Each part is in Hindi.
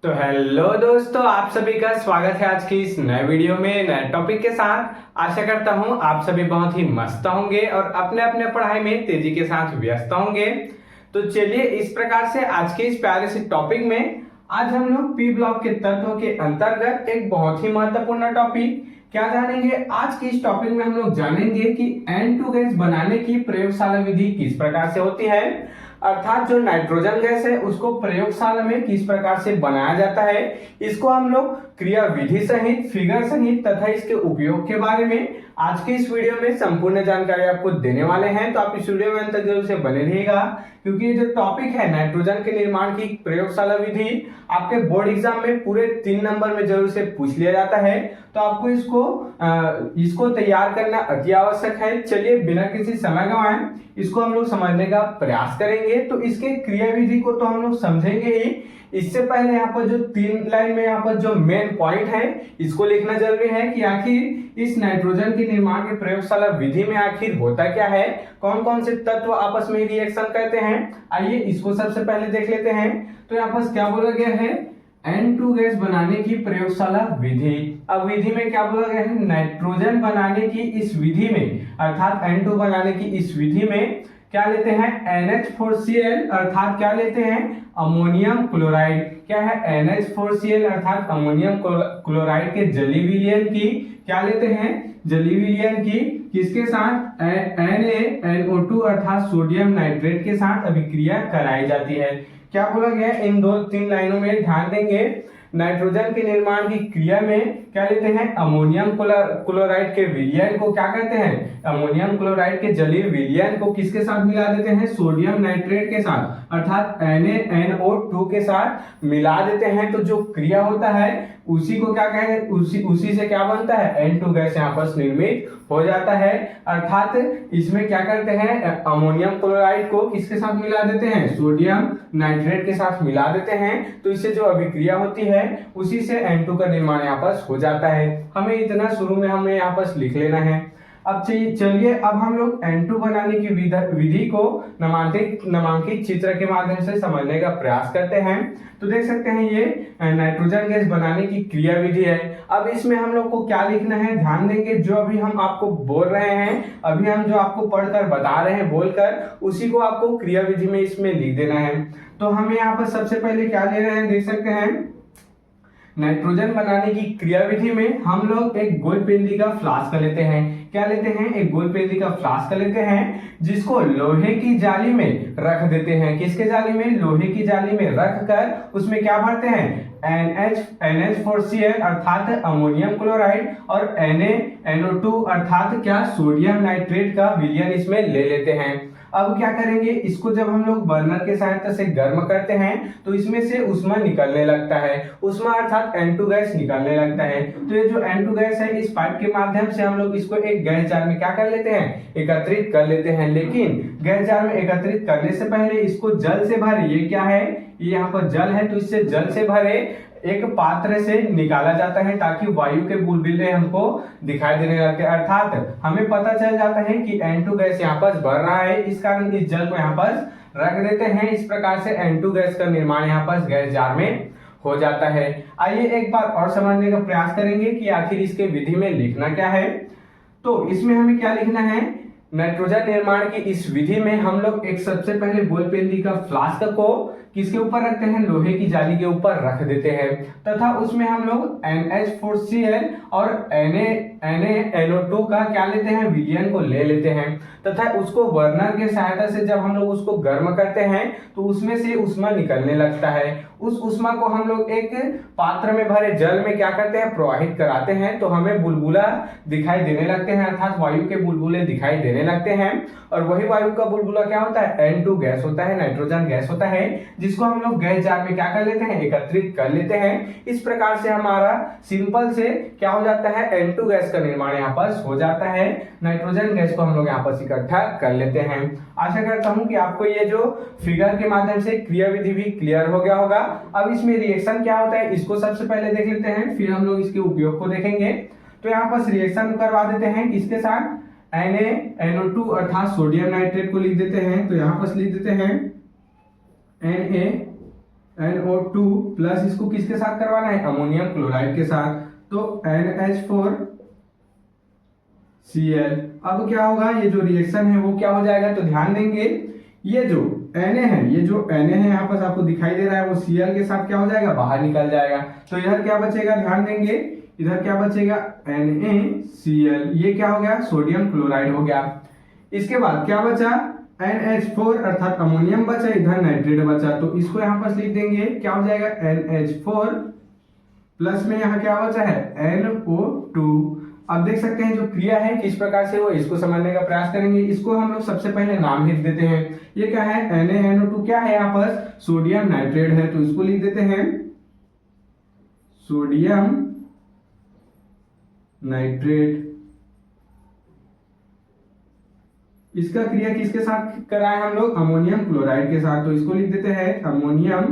तो हेलो दोस्तों, आप सभी का स्वागत है आज की इस नए वीडियो में नए टॉपिक के साथ। आशा करता हूं आप सभी बहुत ही मस्त होंगे और अपने अपने पढ़ाई में तेजी के साथ व्यस्त होंगे। तो चलिए इस प्रकार से आज के इस प्यारे से टॉपिक में आज हम लोग पी ब्लॉक के तत्व के अंतर्गत एक बहुत ही महत्वपूर्ण टॉपिक क्या जानेंगे। आज की इस टॉपिक में हम लोग जानेंगे कि N2 गैस बनाने की प्रयोगशाला विधि किस प्रकार से होती है, अर्थात जो नाइट्रोजन गैस है उसको प्रयोगशाला में किस प्रकार से बनाया जाता है। इसको हम लोग क्रिया विधि सहित फिगर सहित तथा इसके उपयोग के बारे में आज के इस वीडियो में संपूर्ण जानकारी आपको देने वाले हैं। तो आप इस वीडियो में अंत तक जरूर से बने रहिएगा, क्योंकि ये जो टॉपिक है नाइट्रोजन के निर्माण की प्रयोगशाला विधि आपके बोर्ड एग्जाम में पूरे 3 नंबर में जरूर से पूछ लिया जाता है। तो आपको इसको तैयार करना अति आवश्यक है। चलिए बिना किसी समय गंवाए इसको हम लोग समझने का प्रयास करेंगे। तो इसके क्रिया विधि को तो हम लोग समझेंगे ही, इससे पहले यहाँ पर जो 3 लाइन में यहाँ पर जो मेन पॉइंट है इसको लिखना जरूरी है कि आखिर इस नाइट्रोजन के निर्माण की प्रयोगशाला विधि में आखिर होता क्या है, कौन कौन से तत्व आपस में रिएक्शन करते हैं। आइए इसको सबसे पहले देख लेते हैं। तो यहाँ पर क्या बोला गया है, N2 गैस बनाने की प्रयोगशाला विधि। अब विधि में क्या बोला गया है, नाइट्रोजन बनाने की इस विधि में अर्थात N2 बनाने की इस विधि में क्या लेते हैं, NH4Cl अर्थात क्या लेते हैं, अमोनियम क्लोराइड। क्या है, NH4Cl अर्थात अमोनियम क्लोराइड के जलीय विलयन की क्या लेते हैं, जलीय विलयन की किसके साथ, NaNO2 अर्थात सोडियम नाइट्रेट के साथ अभिक्रिया कराई जाती है। क्या बोला गया, इन 2-3 लाइनों में ध्यान देंगे। नाइट्रोजन के निर्माण की क्रिया में क्या लेते हैं, अमोनियम क्लोराइड के विलयन को क्या कहते हैं, अमोनियम क्लोराइड के जलीय विलयन को किसके साथ मिला देते हैं, सोडियम नाइट्रेट के साथ अर्थात NaNO2 के साथ मिला देते हैं। तो जो क्रिया होता है उसी को क्या कहें, उसी से क्या बनता है, N2 गैस यहाँ पर निर्मित हो जाता है। अर्थात इसमें क्या करते हैं, अमोनियम क्लोराइड को किसके साथ मिला देते हैं, सोडियम नाइट्रेट के साथ मिला देते हैं। तो इससे जो अभिक्रिया होती है उसी से N2 का निर्माण यहाँ पर हो जाता है। हमें इतना शुरू में हमें यहाँ पर लिख लेना है। अब चलिए अब हम लोग N2 बनाने की विधि को नामांकित चित्र के माध्यम से समझने का प्रयास करते हैं। तो देख सकते हैं ये नाइट्रोजन गैस बनाने की क्रिया विधि है। अब इसमें हम लोग को क्या लिखना है, ध्यान देंगे। जो अभी हम आपको बोल रहे हैं, अभी हम जो आपको पढ़कर बता रहे हैं बोलकर, उसी को आपको क्रिया विधि में इसमें लिख देना है। तो हमें यहाँ पर सबसे पहले क्या ले रहे हैं, देख सकते हैं नाइट्रोजन बनाने की क्रिया विधि में हम लोग एक गोलपेंदी का फ्लास्क लेते हैं। क्या लेते हैं, एक गोलपेंदी का फ्लास्क लेते हैं, जिसको लोहे की जाली में रख देते हैं। किसके जाली में, लोहे की जाली में रख कर उसमें क्या भरते हैं, NH4Cl अर्थात अमोनियम क्लोराइड और NaNO2 अर्थात क्या, सोडियम नाइट्रेट का विलयन इसमें ले लेते हैं। अब क्या करेंगे, इसको जब हम लोग बर्नर के सहायता से गर्म करते हैं तो इसमें से उष्मा निकलने लगता है, उष्मा अर्थात N2 गैस निकलने लगता है। तो ये जो N2 गैस है इस पाइप के माध्यम से हम लोग इसको एक गैस जार में क्या कर लेते हैं, एकत्रित कर लेते हैं। लेकिन गैस जार में एकत्रित करने से पहले इसको जल से भरे, ये क्या है, ये यहाँ पर जल है, तो इससे जल से भरे एक पात्र से निकाला जाता है ताकि वायु के बुलबुले हमको दिखाई देने लगते हैं। अर्थात हमें पता चल जाता है कि N2 गैस यहाँ पर बढ़ रहा है, इस कारण इस जल को यहाँ पर रख देते हैं। इस प्रकार से N2 गैस का निर्माण यहाँ पर गैस जार में हो जाता है। आइए एक बार और समझने का प्रयास करेंगे कि आखिर इसके विधि में लिखना क्या है। तो इसमें हमें क्या लिखना है, नाइट्रोजन निर्माण की इस विधि में हम लोग एक सबसे पहले गोलपेंदी का फ्लास्क को किसके ऊपर रखते हैं, लोहे की जाली के ऊपर रख देते हैं तथा उसमें हम लोग NH4Cl और NaNO2 का क्या लेते हैं, विलयन को ले लेते हैं तथा उसको बर्नर के सहायता से जब हम लोग उसको गर्म करते हैं तो उसमें से उष्मा निकलने लगता है। उस उष्मा को हम लोग एक पात्र में भरे जल में क्या करते हैं, प्रवाहित कराते हैं। तो हमें बुलबुला दिखाई देने लगते हैं, अर्थात वायु के बुलबुले दिखाई देने लगते हैं। और वही वायु का बुलबुला क्या होता है, N2 गैस होता है, नाइट्रोजन गैस होता है, जिसको हम लोग गैस जार में क्या कर लेते हैं, एकत्रित कर लेते हैं। इस प्रकार से हमारा सिंपल से क्या हो जाता है, N2 गैस का निर्माण यहाँ पर हो जाता है। नाइट्रोजन गैस को हम लोग यहाँ पर इकट्ठा कर लेते हैं। आशा करता हूँ कि आपको ये जो फिगर के माध्यम से क्रिया विधि भी क्लियर हो गया होगा। अब इसमें रिएक्शन क्या होता है इसको सबसे पहले देख लेते हैं, फिर हम लोग इसके उपयोग को देखेंगे। तो यहाँ पर रिएक्शन करवा देते हैं किसके साथ, NaNO2 अर्थात सोडियम नाइट्रेट को लिख देते हैं। तो यहाँ पर लिख देते हैं NO2 प्लस इसको किसके साथ करवाना है, अमोनियम क्लोराइड के साथ, तो NH4Cl। अब क्या होगा, ये जो रिएक्शन है वो क्या हो जाएगा, तो ध्यान देंगे ये जो Na है, ये जो Na है यहाँ पर आपको दिखाई दे रहा है, वो Cl के साथ क्या हो जाएगा, बाहर निकल जाएगा। तो इधर क्या बचेगा, ध्यान देंगे, इधर क्या बचेगा, NaCl, ये क्या हो गया, सोडियम क्लोराइड हो गया। इसके बाद क्या बचा, NH4 अर्थात अमोनियम बचा, इधर नाइट्रेट बचा, तो इसको यहाँ पर लिख देंगे, क्या हो जाएगा, NH4 प्लस में यहाँ क्या बचा है, NO2। अब देख सकते हैं जो क्रिया है किस प्रकार से हो, इसको समझने का प्रयास करेंगे। इसको हम लोग सबसे पहले नाम लिख देते हैं, ये क्या है, NaNO2 क्या है, यहाँ पर सोडियम नाइट्रेट है, तो इसको लिख देते हैं सोडियम नाइट्रेट। इसका क्रिया किसके साथ कराए हम लोग, अमोनियम क्लोराइड के साथ, तो इसको लिख देते हैं अमोनियम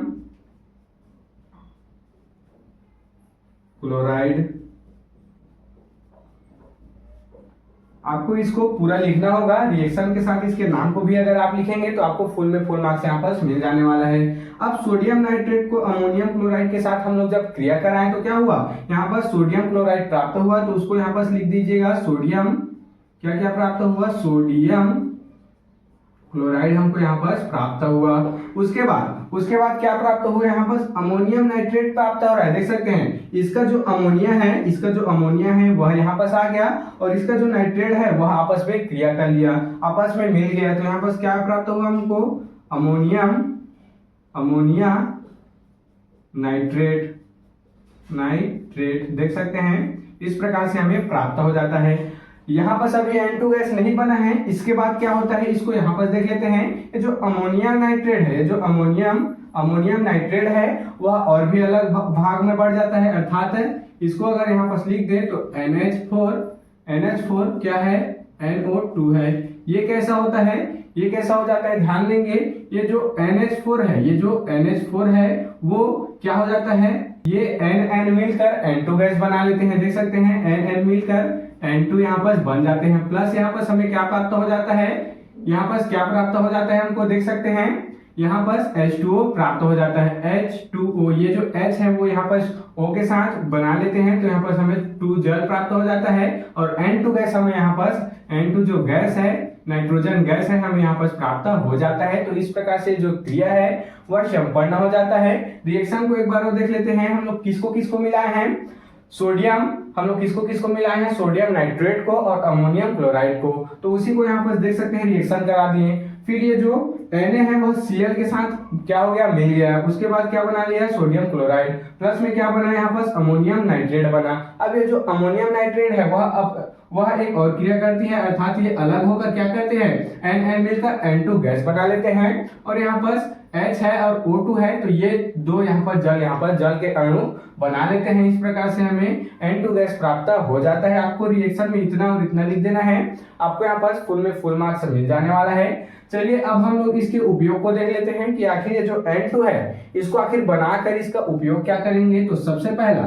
क्लोराइड। आपको इसको पूरा लिखना होगा रिएक्शन के साथ, इसके नाम को भी अगर आप लिखेंगे तो आपको फुल में फुल मार्क्स यहाँ पर मिल जाने वाला है। अब सोडियम नाइट्रेट को अमोनियम क्लोराइड के साथ हम लोग जब क्रिया कराएं तो क्या हुआ, यहाँ पर सोडियम क्लोराइड प्राप्त हुआ, तो उसको यहाँ पर लिख दीजिएगा सोडियम, क्या क्या प्राप्त हुआ, सोडियम क्लोराइड हमको यहाँ पर प्राप्त हुआ। उसके बाद क्या प्राप्त हुआ, यहाँ पर अमोनियम नाइट्रेट प्राप्त हो रहा है, देख सकते हैं इसका जो अमोनिया है वह यहाँ पर आ गया, और इसका जो नाइट्रेट है वह आपस में क्रिया कर लिया, आपस में मिल गया, तो यहाँ पर क्या प्राप्त हुआ हमको, अमोनिया नाइट्रेट, देख सकते हैं इस प्रकार से हमें प्राप्त हो जाता है। यहाँ पर अभी N2 गैस नहीं बना है, इसके बाद क्या होता है, इसको यहाँ पर देख लेते हैं। ये जो अमोनिया नाइट्रेट है, जो अमोनियम नाइट्रेट है वह और भी अलग भाग में बढ़ जाता है, अर्थात इसको अगर यहाँ पर लिख दे तो NH4 क्या है, NO2 है। ये कैसा होता है, ये कैसा हो जाता है, ध्यान देंगे, ये जो NH4 है वो क्या हो जाता है, ये NN मिलकर N2 गैस बना लेते हैं, देख सकते हैं NN मिलकर N2 यहाँ पर बन जाते हैं, प्लस यहाँ पर हमें क्या प्राप्त हो जाता है, यहाँ पर क्या प्राप्त हो जाता है, हमको देख सकते हैं यहाँ पर H2O प्राप्त हो जाता है, H2O, ये जो H है वो यहाँ पर O के साथ बना लेते हैं, तो यहाँ पर हमें 2 जल प्राप्त हो जाता है, और N2 गैस हमें यहाँ पर N2 जो गैस है, नाइट्रोजन गैस है, हमें यहाँ पर प्राप्त हो जाता है। तो इस प्रकार से जो क्रिया है वह संपन्न हो जाता है। रिएक्शन को एक बार और देख लेते हैं, हम लोग किसको किसको मिलाए हैं, हम लोग किसको मिलाए हैं, सोडियम नाइट्रेट को और अमोनियम क्लोराइड को, तो उसी को यहाँ पर देख सकते हैं रिएक्शन करा दिए। फिर ये जो Na है वो Cl के साथ क्या हो गया, मिल गया, उसके बाद क्या बना लिया, सोडियम क्लोराइड, प्लस में क्या बना यहाँ पर अमोनियम नाइट्रेट बना। अब ये जो अमोनियम नाइट्रेट है वह एक और क्रिया करती है, अर्थात ये अलग होकर क्या करते हैं, N मिलकर N2 गैस बना लेते हैं, और यहाँ पर H है और O2 है, तो ये दो यहाँ पर जल के अणु बना लेते हैं। इस प्रकार से हमें N2 गैस प्राप्त हो जाता है। आपको रिएक्शन में इतना और इतना लिख देना है, आपको यहाँ पर फुल में फुल मार्क्स मिल जाने वाला है। चलिए अब हम लोग इसके उपयोग को देख लेते हैं कि आखिर ये जो N2 है इसको आखिर बनाकर इसका उपयोग क्या करेंगे। तो सबसे पहला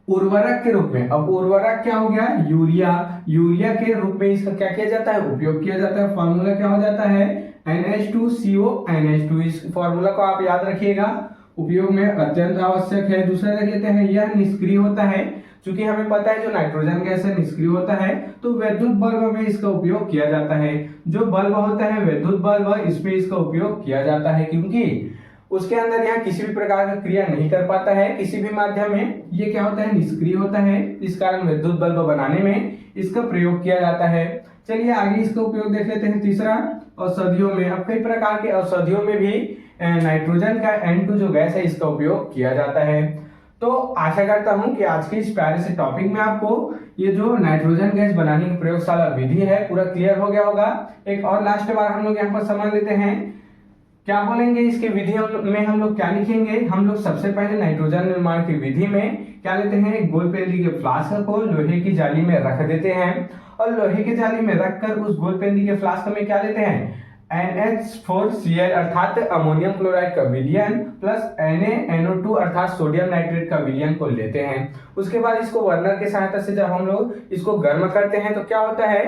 उर्वरक के रूप में, अब उर्वरक क्या हो गया, यूरिया के रूप में इसका क्या किया जाता है, उपयोग किया जाता है। फॉर्मूला क्या हो जाता है, NH2CO NH2, इस फॉर्मूला को आप याद रखिएगा, उपयोग में अत्यंत आवश्यक है। दूसरा देख लेते हैं, यह निष्क्रिय होता है, क्योंकि हमें पता है जो नाइट्रोजन गैस है निष्क्रिय होता है, तो विद्युत बल्ब में इसका उपयोग किया जाता है। जो बल्ब होता है विद्युत बल्ब, इसमें इसका उपयोग किया जाता है, क्योंकि उसके अंदर यहाँ किसी भी प्रकार का क्रिया नहीं कर पाता है किसी भी माध्यम में, ये क्या होता है, निष्क्रिय होता है, इस कारण विद्युत बल्ब बनाने में इसका प्रयोग किया जाता है। चलिए आगे इसका उपयोग देख लेते हैं। तीसरा, औषधियों में, अब कई प्रकार के औषधियों में भी नाइट्रोजन का N2 जो गैस है इसका उपयोग किया जाता है। तो आशा करता हूं कि आज के इस प्यारे से टॉपिक में आपको ये जो नाइट्रोजन गैस बनाने की प्रयोगशाला विधि है पूरा क्लियर हो गया होगा। एक और लास्ट बार हम लोग यहाँ पर समझ लेते हैं, क्या बोलेंगे इसके विधि में हम लोग क्या लिखेंगे। हम लोग सबसे पहले नाइट्रोजन निर्माण की विधि में क्या लेते हैं, एक गोल पेंदी के फ्लास्क को लोहे की जाली में रख देते हैं, और लोहे की जाली में रखकर उस गोल पेंदी के फ्लास्क में क्या लेते हैं, NH4Cl अर्थात अमोनियम क्लोराइड का विलयन प्लस NaNO2 अर्थात सोडियम नाइट्रेट का विलयन को लेते हैं। उसके बाद इसको बर्नर की सहायता से जब हम लोग इसको गर्म करते हैं तो क्या होता है,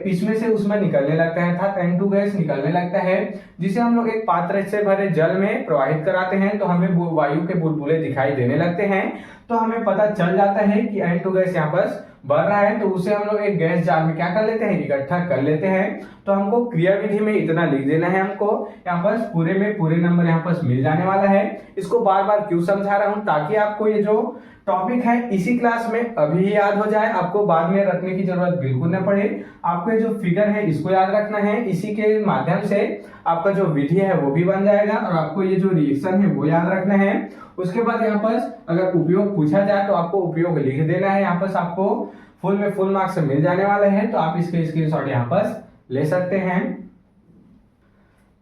इसमें से उसमें निकलने लगता है अर्थात N2 गैस निकलने लगता है, जिसे हम लोग एक पात्र से भरे जल में प्रवाहित कराते हैं तो हमें वायु के बुलबुले दिखाई देने लगते हैं। तो हमें पता चल जाता है कि N2 गैस यहाँ पर बढ़ रहा है, तो उसे हम लोग एक गैस जार में क्या कर लेते हैं, इकट्ठा कर लेते हैं। तो हमको क्रिया विधि में इतना लिख देना है, हमको यहाँ पर पूरे में पूरे नंबर यहाँ पर मिल जाने वाला है। इसको बार बार क्यों समझा रहा हूँ, ताकि आपको ये जो टॉपिक है इसी क्लास में अभी ही याद हो जाए, आपको बाद में रखने की जरूरत बिल्कुल न पड़े। आपको ये जो फिगर है इसको याद रखना है, इसी के माध्यम से आपका जो विधि है वो भी बन जाएगा और आपको ये जो रिएक्शन है वो याद रखना है। उसके बाद यहाँ पर अगर उपयोग पूछा जाए तो आपको उपयोग लिख देना है, यहाँ पर आपको फुल में फुल मार्क्स मिल जाने वाले हैं, तो आप इसके स्क्रीनशॉट यहाँ पर ले सकते हैं।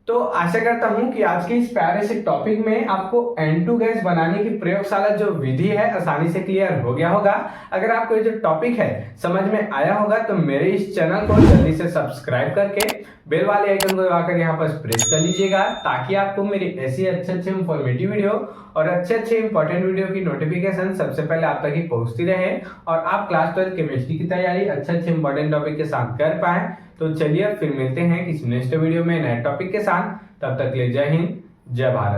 तो आशा करता हूं कि आज के इस प्यारे से टॉपिक में आपको N2 गैस बनाने की प्रयोगशाला जो विधि है आसानी से क्लियर हो गया होगा। अगर आपको ये जो टॉपिक है समझ में आया होगा तो मेरे इस चैनल को जल्दी से सब्सक्राइब करके बेल वाले आइकन को दबाकर यहाँ पर प्रेस कर लीजिएगा, ताकि आपको मेरी ऐसी अच्छे इंफॉर्मेटिव वीडियो और अच्छे इंपॉर्टेंट वीडियो की नोटिफिकेशन सबसे पहले आप तक ही पहुंचती रहे और आप क्लास 12 केमिस्ट्री की तैयारी अच्छे इंपॉर्टेंट टॉपिक के साथ कर पाए। तो चलिए फिर मिलते हैं किसी नेक्स्ट वीडियो में नए टॉपिक के साथ, तब तक ले जय हिंद जय भारत।